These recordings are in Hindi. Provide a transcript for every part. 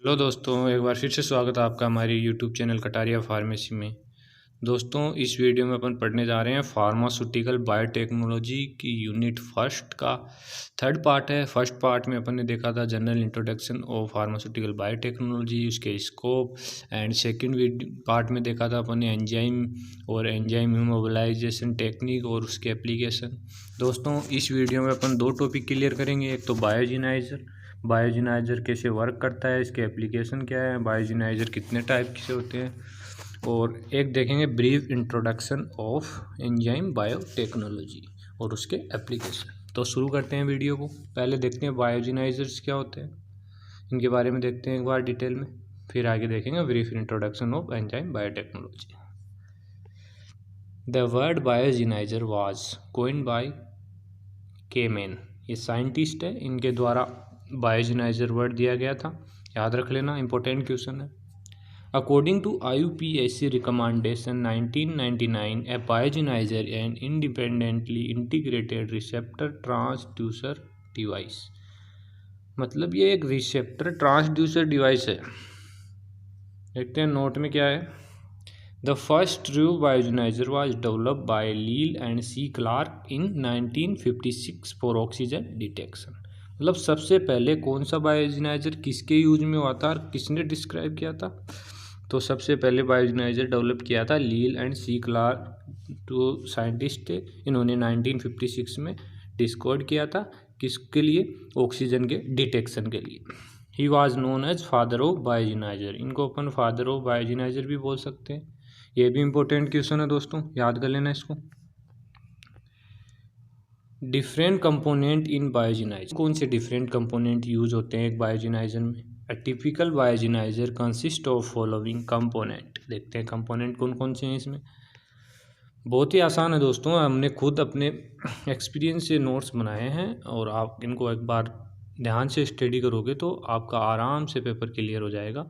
हेलो दोस्तों, एक बार फिर से स्वागत है आपका हमारी यूट्यूब चैनल कटारिया फार्मेसी में। दोस्तों, इस वीडियो में अपन पढ़ने जा रहे हैं फार्मास्यूटिकल बायोटेक्नोलॉजी की यूनिट फर्स्ट का थर्ड पार्ट है। फर्स्ट पार्ट में अपन ने देखा था general introduction of pharmaceutical biotechnology, उसके स्कोप। एंड सेकंड पार्ट में देखा था अपन ने एंजाइम और एंजाइम इमोबिलाइजेशन टेक्निक और उसके एप्लीकेशन। दोस्तों, इस वीडियो में अपन दो टॉपिक क्लियर करेंगे। एक तो बायोजेनाइजर कैसे वर्क करता है, इसके एप्लीकेशन क्या है, बायोजेनाइजर कितने टाइप के होते हैं, और एक देखेंगे brief introduction of enzyme biotechnology और उसके एप्लीकेशन। तो शुरू करते हैं वीडियो को। पहले देखते हैं बायोजेनाइजर्स क्या होते हैं, इनके बारे में देखते हैं एक बार डिटेल में, फिर आगे देखेंगे brief introduction of enzyme biotechnology. The word biosensor was coined by Cammann, ये साइंटिस्ट है, इनके द्वारा बायोजेनाइजर वर्ड दिया गया था। याद रख लेना, इंपॉर्टेंट क्वेश्चन है। According to IUPAC recommendation 1999, a biosensor an independently integrated receptor transducer device. मतलब ये एक रिसेप्टर ट्रांसड्यूसर डिवाइस है। देखते हैं नोट में क्या है। The first true biosensor was developed by लील and C Clark in 1956 for oxygen detection. मतलब सबसे पहले कौन सा बायोजेनाइजर किसके यूज में हुआ था और किसने डिस्क्राइब किया था? तो सबसे पहले बायोजेनाइजर डेवलप किया था लील एंड सी क्लार्क, जो साइंटिस्ट थे। इन्होंने 1956 में डिस्कवर किया था, किसके लिए? ऑक्सीजन के डिटेक्शन के लिए। He was known as father of biosensor, इनको अपन फादर ऑफ बायोजेनाइजर भी बोल सकते हैं। ये भी इंपॉर्टेंट क्वेश्चन है दोस्तों, याद कर लेना इसको। डिफरेंट कंपोनेंट इन बायोजेनाइजर, कौन से डिफरेंट कंपोनेंट यूज होते हैं एक बायोजेनाइजर में? A typical biosensor consist of following component. देखते हैं कंपोनेंट कौन कौन से हैं इसमें। बहुत ही आसान है दोस्तों, हमने खुद अपने एक्सपीरियंस से नोट्स बनाए हैं, और आप इनको एक बार ध्यान से स्टडी करोगे तो आपका आराम से पेपर क्लियर हो जाएगा।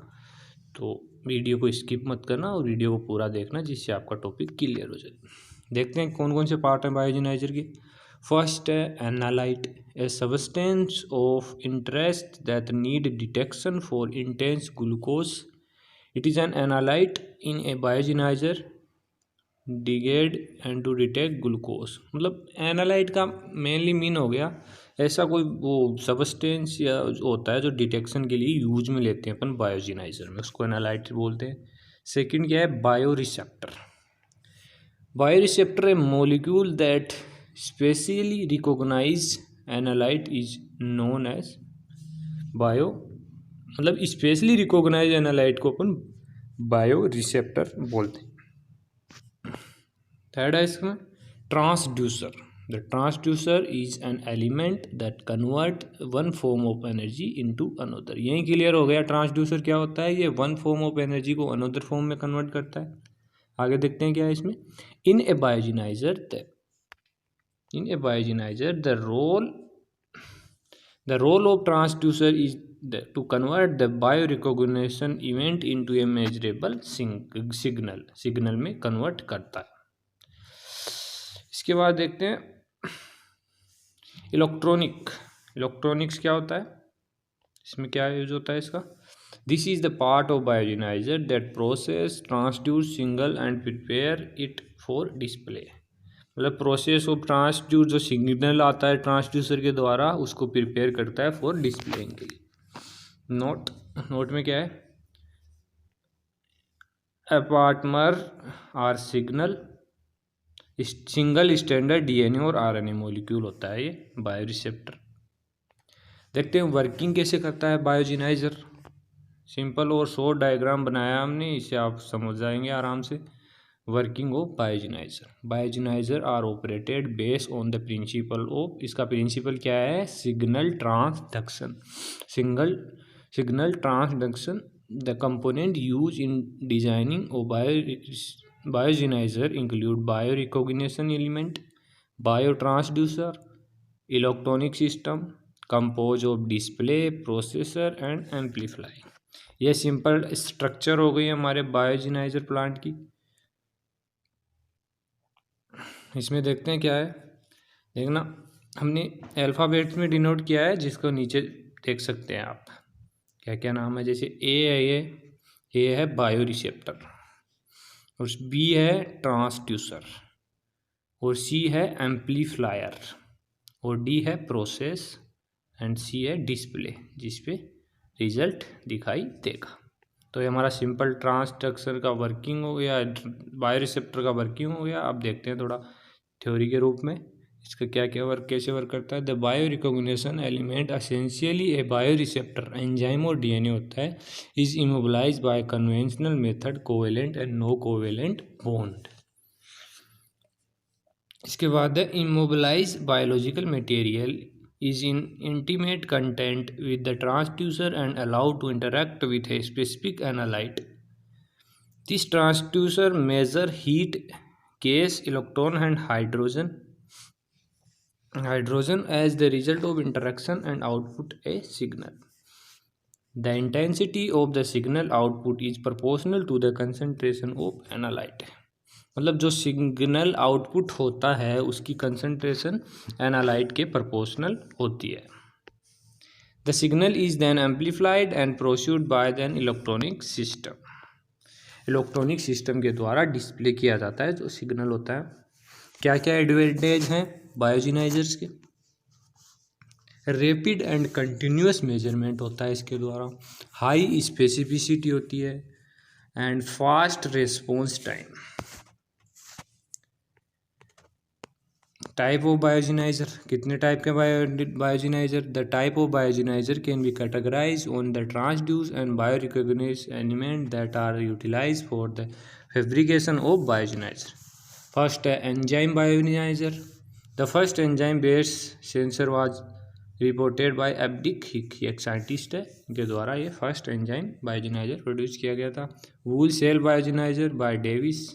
तो वीडियो को स्किप मत करना और वीडियो को पूरा देखना, जिससे आपका टॉपिक क्लियर हो जाए। देखते हैं कौन कौन से पार्ट हैं बायोजेनाइजर के। फर्स्ट है analyte, a substance of interest that need detection for instance glucose. It is an analyte in a biosensor designed and to detect glucose. मतलब एनालाइट का मेनली मीन हो गया ऐसा कोई वो सब्सटेंस या होता है जो डिटेक्शन के लिए यूज में लेते हैं अपन बायोजेनाइजर में, उसको एनालाइट बोलते हैं। सेकंड क्या है? Bioreceptor. Bioreceptor a molecule that specially recognise analyte is known as bio, मतलब स्पेशली रिकॉग्नाइज एनालाइट को अपन बायोरिसेप्टर बोलते हैं। थर्ड है इसमें transducer. The transducer is an element that convert one form of energy into another. यही क्लियर हो गया ट्रांसड्यूसर क्या होता है। ये वन फॉर्म ऑफ एनर्जी को अनदर फॉर्म में कन्वर्ट करता है। आगे देखते हैं क्या है इसमें। In a बायोजेनाइजर the role of transducer is to convert the biorecognition event into a measurable signal में कन्वर्ट करता है। इसके बाद देखते हैं इलेक्ट्रॉनिक्स क्या होता है, इसमें क्या यूज होता है इसका। This is the part of biosensor that process transduce signal and prepare it for display. मतलब प्रोसेस ऑफ ट्रांसड्यूस, जो सिग्नल आता है ट्रांसड्यूसर के द्वारा, उसको प्रिपेयर करता है फॉर डिस्प्लेइंग के लिए। नोट में क्या है? अपार्टमर आर सिंगल स्टैंडर्ड DNA और RNA मॉलिक्यूल होता है ये बायोरिसेप्टर। देखते हैं वर्किंग कैसे करता है बायोजेनाइजर। सिंपल और शॉर्ट डायग्राम बनाया हमने, इसे आप समझ जाएंगे आराम से। Working of biosensor are operated based on the principle of, इसका प्रिंसिपल क्या है? Signal transduction. The component use in designing of biosensor include biorecognition element, biotransducer, electronic system compose of display, processor and amplifier. यह सिंपल स्ट्रक्चर हो गई हमारे बायोजेनाइजर प्लांट की। इसमें देखते हैं क्या है। देखना, हमने अल्फ़ाबेट में डिनोट किया है, जिसको नीचे देख सकते हैं आप क्या क्या नाम है, जैसे ए है बायो रिसेप्टर, और बी है ट्रांसड्यूसर, और सी है एम्पलीफायर, और डी है प्रोसेस, एंड सी है डिस्प्ले, जिस पे रिजल्ट दिखाई देगा। तो ये हमारा सिंपल ट्रांसडक्शन का वर्किंग हो गया, बायो रिसेप्टर का वर्किंग हो गया। अब देखते हैं थोड़ा थ्योरी के रूप में इसका क्या क्या वर्क, कैसे वर्क करता है। The bio recognition element essentially a bio receptor enzyme और डीएनए होता है, is immobilise by conventional method covalent and no covalent bond. इसके बाद है immobilise biological material is in intimate contact with the transducer and allowed to interact with a specific analyte. This transducer measure heat, gas, electron and hydrogen as the result of interaction and output a signal. The intensity of the signal output is proportional to the concentration of analyte. मतलब जो सिग्नल आउटपुट होता है उसकी कंसंट्रेशन एनालाइट के प्रोपोर्शनल होती है। The signal is then amplified and produced by then electronic system. Electronic system के द्वारा डिस्प्ले किया जाता है जो सिग्नल होता है। क्या क्या एडवांटेज हैं बायोजेनाइजर्स के? रैपिड एंड कंटिन्यूअस मेजरमेंट होता है इसके द्वारा, हाई स्पेसिफिसिटी होती है, and fast response time. Type of biosensor, कितने टाइप के biosensor? The type of biosensor can be categorise on the transduce and bio recognise element that are utilise for the fabrication of biosensor. First है enzyme biosensor. The first enzyme based sensor was reported by Updike Hicks, एक साइंटिस्ट है, इनके द्वारा ये फर्स्ट एंजाइम बायोजेनाइजर प्रोड्यूस किया गया था। वूल सेल बायोजेनाइजर बाय डेविस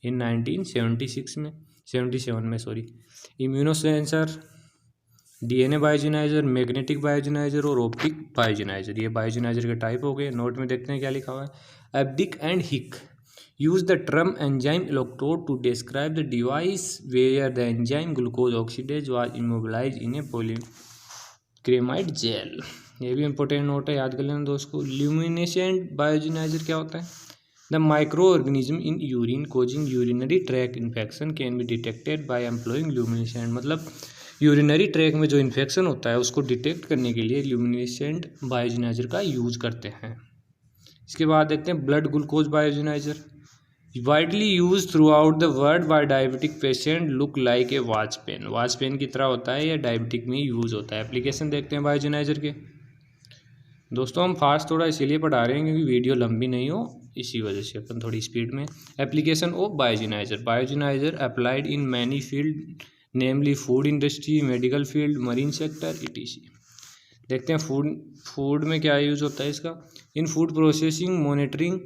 इन 1977 में सॉरी। इम्यूनोसेंसर, डीएनए बायोजेनाइजर, मैग्नेटिक बायोजेनाइजर और ऑप्टिक बायोजेनाइजर, ये बायोजेनाइजर के टाइप हो गए। नोट में देखते हैं क्या लिखा हुआ है। एब्डिक एंड हिक use the term enzyme electrode to describe the device where the enzyme glucose oxidase was immobilized in a polyacrylamide gel। ये भी इंपॉर्टेंट नोट है, याद कर लेना दोस्तों। ल्यूमिनेसेंट बायोजेनाइजर क्या होता है? The micro organism in urine causing urinary track infection can be detected by employing luminescent, मतलब यूरिनरी ट्रैक में जो इन्फेक्शन होता है उसको डिटेक्ट करने के लिए ल्यूमिनेसेंट बायोजेनाइजर का यूज करते हैं। इसके बाद देखते हैं blood glucose biosensor, widely use throughout the world by diabetic patient, look like a watch pen, watch pen की तरह होता है, या डायबिटिक में यूज होता है। एप्लीकेशन देखते हैं बायोजेनाइजर के। दोस्तों हम फास्ट थोड़ा इसीलिए पढ़ा रहे हैं क्योंकि वीडियो लंबी नहीं हो, इसी वजह से अपन थोड़ी स्पीड में। Application of biosensor, biosensor applied in many field namely food industry, medical field, marine sector etc। देखते हैं फूड में क्या यूज होता है इसका। In food processing, monitoring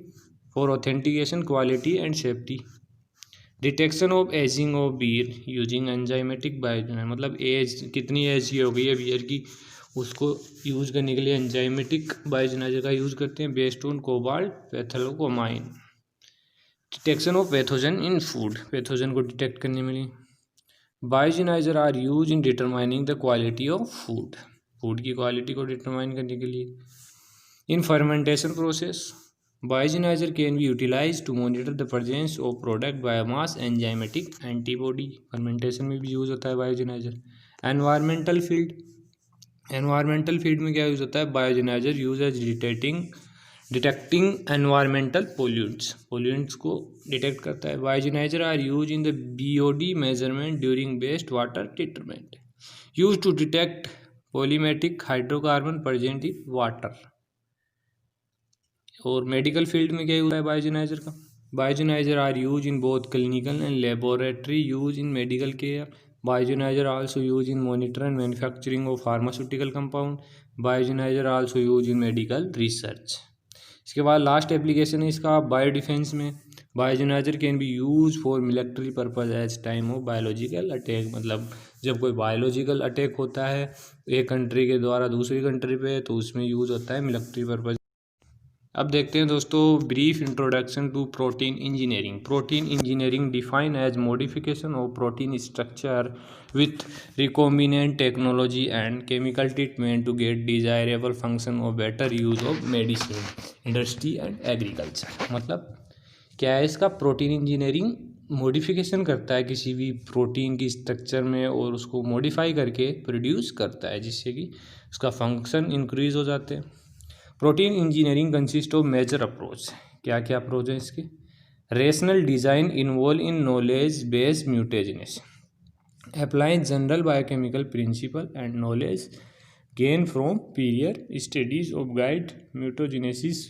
for authentication, quality and safety. Detection of ageing of beer using enzymatic biosensor, मतलब एज कितनी एज की हो गई है बियर की, उसको यूज करने के लिए एंजाइमेटिक बायोजेनाइजर का यूज करते हैं based on cobalt phthalocyanine. Detection of pathogen in food, pathogen को डिटेक्ट करने में लिए biosensor are use in determining the quality of food, food की क्वालिटी को डिटरमाइन करने के लिए। In fermentation process, biosensor can be utilise to monitor the presence of product biomass enzymatic antibody, fermentation में भी यूज होता है biosensor. Environmental field, environmental field में क्या यूज होता है? Biosensor use as detecting environmental pollutants को डिटेक्ट करता है। Biosensor are use in the BOD measurement during waste water treatment, use to detect polyaromatic hydrocarbon present in water. और मेडिकल फील्ड में क्या यूज है बायोजेनाइजर का? Biosensor are use in both clinical and laboratory use in medical care. Biogenizer also used in monitor and manufacturing of pharmaceutical compound. Biogenizer also used in medical research। इसके बाद लास्ट एप्लीकेशन है इसका बायो डिफेंस में। Biosensor can be use for military purpose as time of biological attack, मतलब जब कोई बायोलॉजिकल अटैक होता है एक कंट्री के द्वारा दूसरी कंट्री पे, तो उसमें यूज होता है मिलिट्री पर्पज। अब देखते हैं दोस्तों brief introduction to protein engineering. Protein engineering define as modification of protein structure with recombinant technology and chemical treatment to get desirable function और better use of medicine, industry and agriculture. मतलब क्या है इसका, प्रोटीन इंजीनियरिंग मॉडिफिकेशन करता है किसी भी प्रोटीन की स्ट्रक्चर में और उसको मॉडिफाई करके प्रोड्यूस करता है जिससे कि उसका फंक्शन इंक्रीज हो जाते हैं। Protein engineering consist of major approach. क्या क्या अप्रोच है इसके? Rational design involve in knowledge based mutagenesis, applying general biochemical principle and knowledge gain from prior studies of guide mutagenesis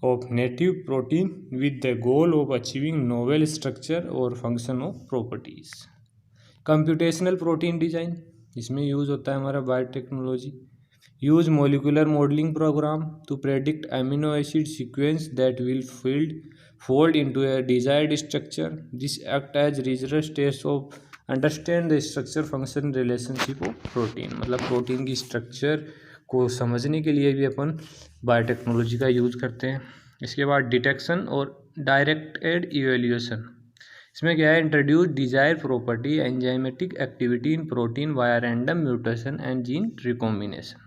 of native protein with the goal of achieving novel structure or function of properties. Computational protein design, इसमें यूज़ होता है हमारा biotechnology. Use molecular modeling program to predict amino acid sequence that will fold into a desired structure. This act as rigorous test of understand the structure function relationship of protein। मतलब प्रोटीन की स्ट्रक्चर को समझने के लिए भी अपन बायोटेक्नोलॉजी का यूज़ करते हैं। इसके बाद डिटेक्शन और डायरेक्टेड इवेल्यूएशन, इसमें क्या है, introduce desire property enzymatic activity in protein via random mutation and gene recombination.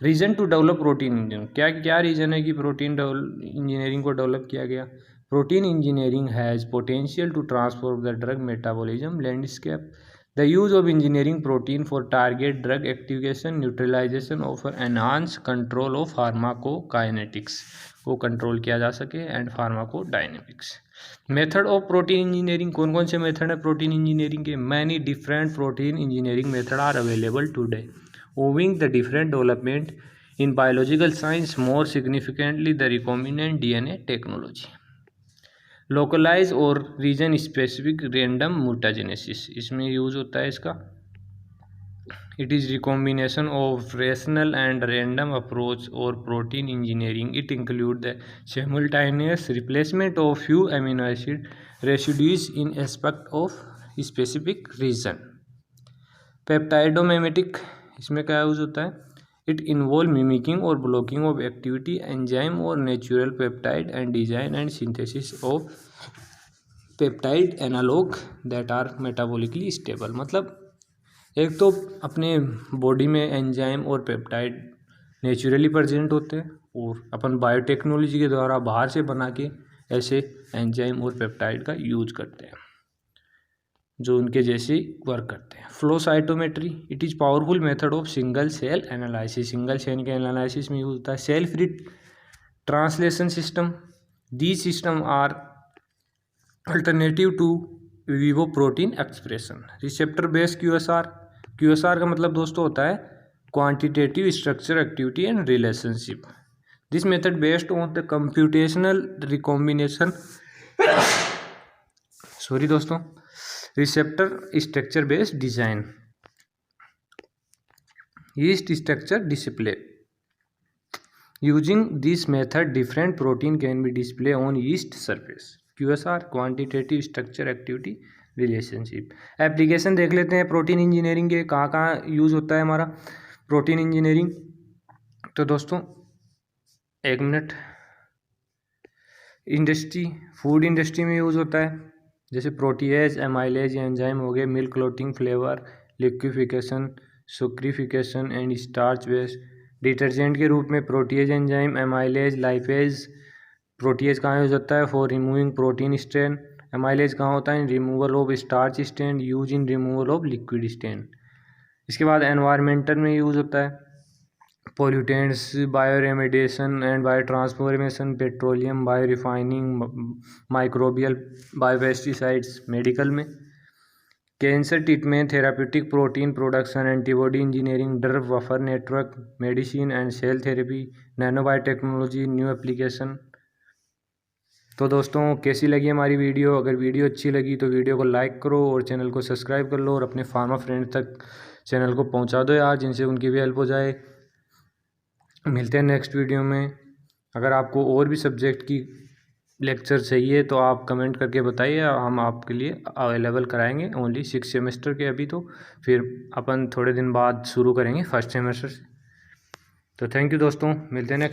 Reason to develop protein engineering, क्या क्या रीजन है कि प्रोटीन इंजीनियरिंग को डेवलप किया गया? Protein engineering has potential to transform the drug metabolism landscape. The use of engineering protein for target drug activation, neutralization of enhanced control of pharmacokinetics को कंट्रोल किया जा सके and pharmacodynamics. Method of protein engineering, कौन कौन से मेथड है प्रोटीन इंजीनियरिंग के? Many different protein engineering method are available today owing the different development in biological science, more significantly the recombinant DNA technology. Localise और रीजन स्पेसिफिक रैंडम म्यूटाजेनेसिस, इसमें यूज होता है इसका। It is recombination of rational and random approach और protein engineering. It include the simultaneous replacement of few amino acid residues in aspect of specific region. Peptidomimetic, इसमें क्या यूज होता है? इट इन्वॉल्व मिमिकिंग और ब्लॉकिंग ऑफ एक्टिविटी एंजाइम और natural peptide and design and synthesis of peptide analogue that are metabolically stable. मतलब एक तो अपने बॉडी में एंजाइम और पेप्टाइड नेचुरली प्रेजेंट होते हैं और अपन बायोटेक्नोलॉजी के द्वारा बाहर से बना के ऐसे एंजाइम और पेप्टाइड का यूज करते हैं जो उनके जैसे वर्क करते हैं। Flow cytometry, it is powerful method of single cell analysis. Single cell के एनालिसिस में यूज होता है। Self translation system, these system are alternative to vivo protein expression. Receptor based QSR, QSR का मतलब दोस्तों होता है quantitative structure activity and relationship. This method based on the computational recombination sorry दोस्तों receptor structure based design, yeast structure display. Using this method, different protein can be displayed on yeast surface. QSR quantitative structure activity relationship. Application देख लेते हैं प्रोटीन इंजीनियरिंग के, कहाँ कहाँ यूज़ होता है हमारा प्रोटीन इंजीनियरिंग। तो दोस्तों एक मिनट, इंडस्ट्री, फूड इंडस्ट्री में यूज़ होता है, जैसे प्रोटीएज, एमाइलेज, एंजाइम हो गए, milk clotting, flavour, liquefaction, saccharification and starch based. Detergent के रूप में protease, enzyme, amylase, lipase. Protease कहाँ यूज होता है? For removing protein stain. Amylase कहाँ होता है? In removal of starch stain, use in removal of liquid stain. इसके बाद एनवायरमेंटल में यूज होता है pollutants, bioremediation and bio transformation, petroleum, biorefining, microbial, biopesticides. Medical में cancer treatment, therapeutic, protein production, antibody engineering, drug buffer network, medicine and cell therapy, nanobiotechnology, new application. तो दोस्तों कैसी लगी हमारी वीडियो? अगर वीडियो अच्छी लगी तो वीडियो को लाइक करो और चैनल को सब्सक्राइब कर लो और अपने फार्मा फ्रेंड तक चैनल को पहुंचा दो यार, जिनसे उनकी भी हेल्प हो जाए। मिलते हैं नेक्स्ट वीडियो में। अगर आपको और भी सब्जेक्ट की लेक्चर चाहिए तो आप कमेंट करके बताइए, हम आपके लिए अवेलेबल कराएंगे। ओनली 6 सेमेस्टर के अभी, तो फिर अपन थोड़े दिन बाद शुरू करेंगे 1st सेमेस्टर से। तो थैंक यू दोस्तों, मिलते हैं नेक्स्ट